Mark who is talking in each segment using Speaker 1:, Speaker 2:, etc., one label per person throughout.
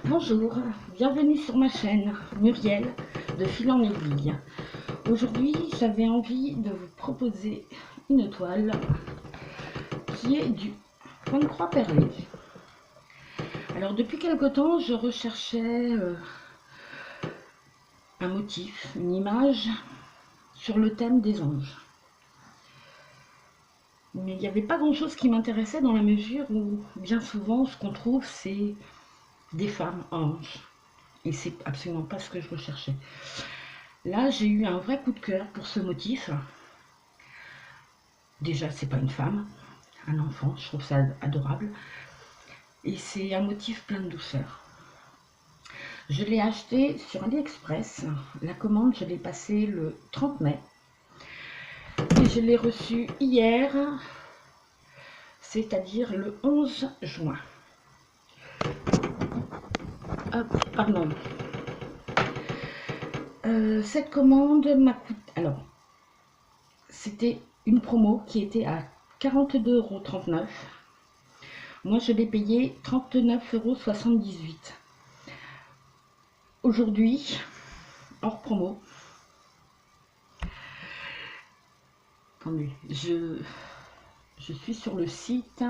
Speaker 1: Bonjour, bienvenue sur ma chaîne Muriel de Fil en Aiguille. Aujourd'hui, j'avais envie de vous proposer une toile qui est du point de croix perlé. Alors depuis quelque temps, je recherchais un motif, une image sur le thème des anges. Mais il n'y avait pas grand chose qui m'intéressait dans la mesure où bien souvent ce qu'on trouve c'est des femmes anges. Et c'est absolument pas ce que je recherchais. Là, j'ai eu un vrai coup de cœur pour ce motif. Déjà, c'est pas une femme, un enfant, je trouve ça adorable. Et c'est un motif plein de douceur. Je l'ai acheté sur AliExpress. La commande, je l'ai passée le 30 mai. Et je l'ai reçu hier, c'est-à-dire le 11 juin. Hop, pardon. Cette commande m'a coûté... Alors, c'était une promo qui était à 42,39 €. Moi, je l'ai payé 39,78 €. Aujourd'hui, hors promo. Attendez, je suis sur le site.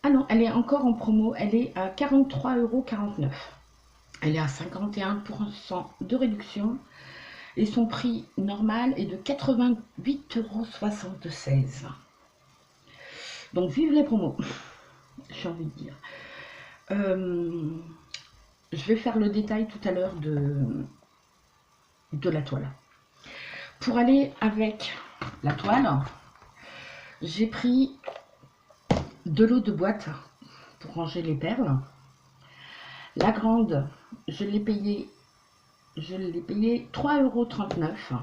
Speaker 1: Ah non, elle est encore en promo. Elle est à 43,49 €. Elle est à 51% de réduction. Et son prix normal est de 88,76 €. Donc vive les promos, j'ai envie de dire. Je vais faire le détail tout à l'heure de la toile. Pour aller avec la toile, j'ai pris de l'eau de boîte pour ranger les perles. La grande, je l'ai payée 3,39 €.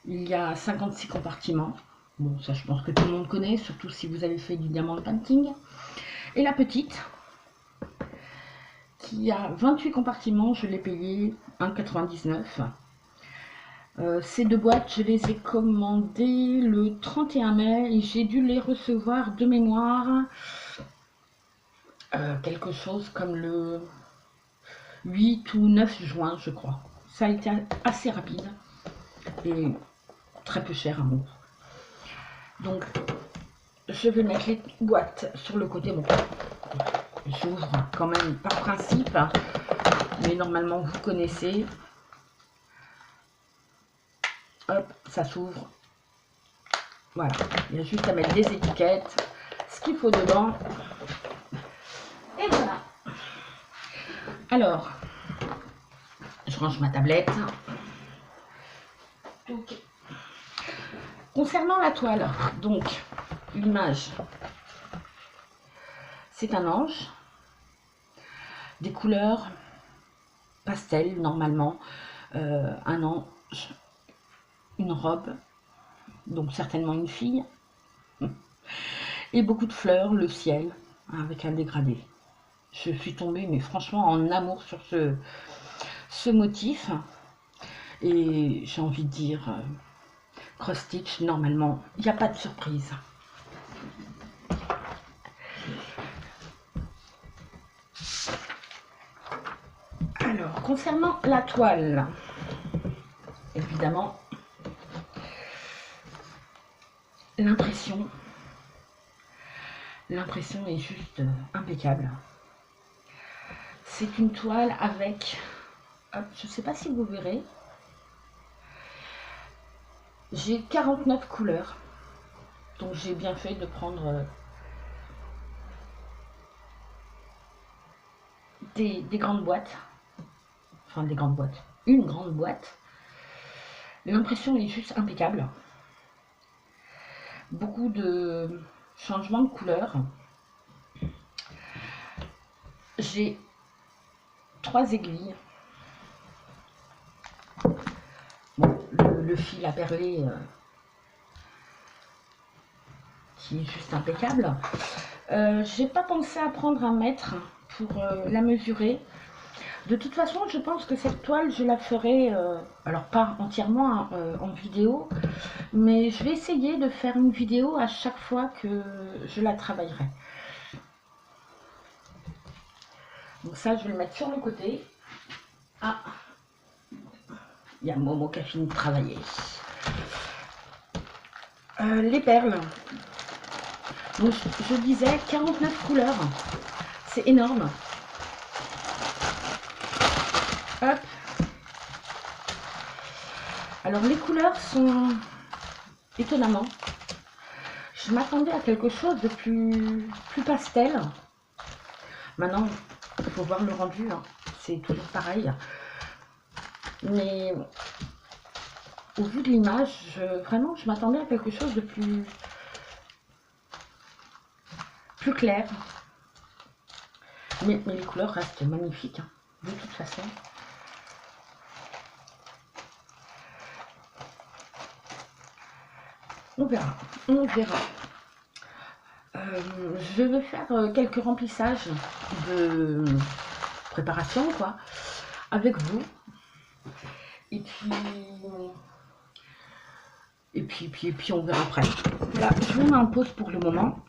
Speaker 1: Il y a 56 compartiments. Bon, ça je pense que tout le monde connaît, surtout si vous avez fait du diamant painting. Et la petite, qui a 28 compartiments, je l'ai payé 1,99 €. Ces deux boîtes, je les ai commandées le 31 mai et j'ai dû les recevoir de mémoire quelque chose comme le 8 ou 9 juin, je crois. Ça a été assez rapide et très peu cher à mon goût. Donc, je vais mettre les boîtes sur le côté. Bon, j'ouvre quand même par principe, mais normalement vous connaissez. Hop, ça s'ouvre. Voilà, il y a juste à mettre des étiquettes, ce qu'il faut dedans. Et voilà. Alors, je range ma tablette. Donc, concernant la toile, donc l'image, c'est un ange, des couleurs pastel normalement, un ange, une robe, donc certainement une fille, et beaucoup de fleurs, le ciel, avec un dégradé. Je suis tombée, mais franchement, en amour sur ce motif, et j'ai envie de dire, cross stitch, normalement, il n'y a pas de surprise. Alors, concernant la toile, évidemment, l'impression est juste impeccable. C'est une toile avec, hop, je ne sais pas si vous verrez, j'ai 49 couleurs, donc j'ai bien fait de prendre des grandes boîtes, enfin des grandes boîtes, une grande boîte. L'impression est juste impeccable. Beaucoup de changements de couleurs. J'ai 3 aiguilles. Bon, le fil à perler qui est juste impeccable. J'ai pas pensé à prendre un mètre pour la mesurer. De toute façon, je pense que cette toile, je la ferai, alors pas entièrement en vidéo, mais je vais essayer de faire une vidéo à chaque fois que je la travaillerai. Donc ça, je vais le mettre sur le côté. Ah, il y a Momo qui a fini de travailler. Les perles. Donc, je disais 49 couleurs. C'est énorme. Hop. Alors, les couleurs sont étonnamment. Je m'attendais à quelque chose de plus pastel. Maintenant, il faut voir le rendu. Hein. C'est toujours pareil. Mais au vu de l'image, vraiment, je m'attendais à quelque chose de plus clair. Mais les couleurs restent magnifiques, hein, de toute façon. On verra, on verra. Je vais faire quelques remplissages de préparation, quoi, avec vous. Et puis on verra après. Là, je vous mets en pause pour le moment.